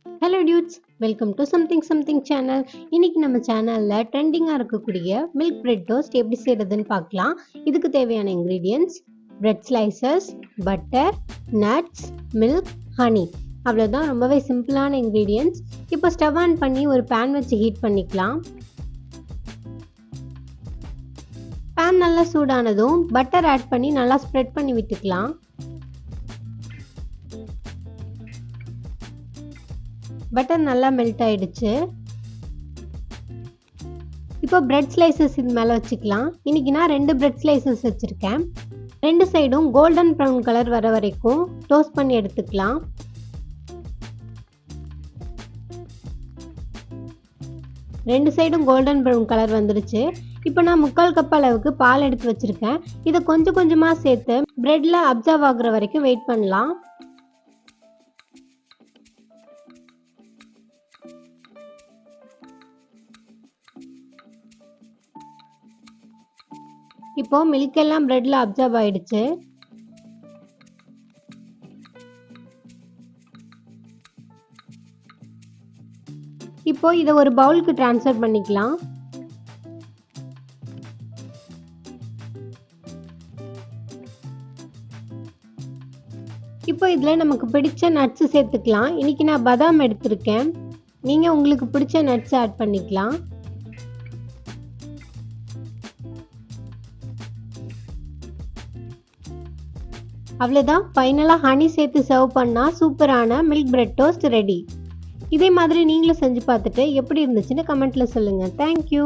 Hello dudes, welcome to something channel. இன்னைக்கு நம்ம சேனல்ல ட்ரெண்டிங்காக இருக்கக்கூடிய மில்க் பிரெட் டோஸ்ட் எப்படி செய்யறதுன்னு பார்க்கலாம். இதுக்கு தேவையான ingredients bread slices, butter, nuts, milk, honey. அவ்வளோதான், ரொம்பவே சிம்பிளான இன்க்ரீடியன்ட்ஸ். இப்போ ஸ்டவ் ஆன் பண்ணி ஒரு பேன் வச்சு ஹீட் பண்ணிக்கலாம். பேன் நல்லா சூடானதும் பட்டர் ஆட் பண்ணி நல்லா ஸ்ப்ரெட் பண்ணி விட்டுக்கலாம். பட்டர் நல்லா மெல்ட் ஆயிடுச்சு. இப்போ பிரெட் ஸ்லைசஸ் இது மேலே வச்சுக்கலாம். இன்னைக்கு நான் 2 பிரெட் ஸ்லைசஸ் வச்சுருக்கேன். 2 சைடும் கோல்டன் ப்ரௌன் கலர் வர வரைக்கும் டோஸ்ட் பண்ணி எடுத்துக்கலாம். ரெண்டு சைடும் கோல்டன் ப்ரௌன் கலர் வந்துருச்சு. இப்போ நான் 3/4 கப் அளவுக்கு பால் எடுத்து வச்சுருக்கேன். இதை கொஞ்சம் கொஞ்சமாக சேர்த்து பிரெட்டில் அப்சர்வ் ஆகுற வரைக்கும் வெயிட் பண்ணலாம். இப்போ மில்க் எல்லாம் பிரெட்ல அப்சர்வ் ஆயிடுச்சு. இப்போ இதை ஒரு பவுலுக்கு ட்ரான்ஸ்ஃபர் பண்ணிக்கலாம். இப்போ இதில் நமக்கு பிடிச்ச நட்ஸ் சேர்த்துக்கலாம். இன்னைக்கு நான் பாதாம் எடுத்திருக்கேன். நீங்கள் உங்களுக்கு பிடிச்ச நட்ஸ் ஆட் பண்ணிக்கலாம். அவ்வளோதான், ஃபைனலாக ஹனி சேர்த்து சர்வ் பண்ணால் சூப்பரான மில்க் பிரெட் டோஸ்ட் ரெடி. இதே மாதிரி நீங்களும் செஞ்சு பார்த்துட்டு எப்படி இருந்துச்சுன்னு கமெண்ட்டில் சொல்லுங்கள். தேங்க்யூ.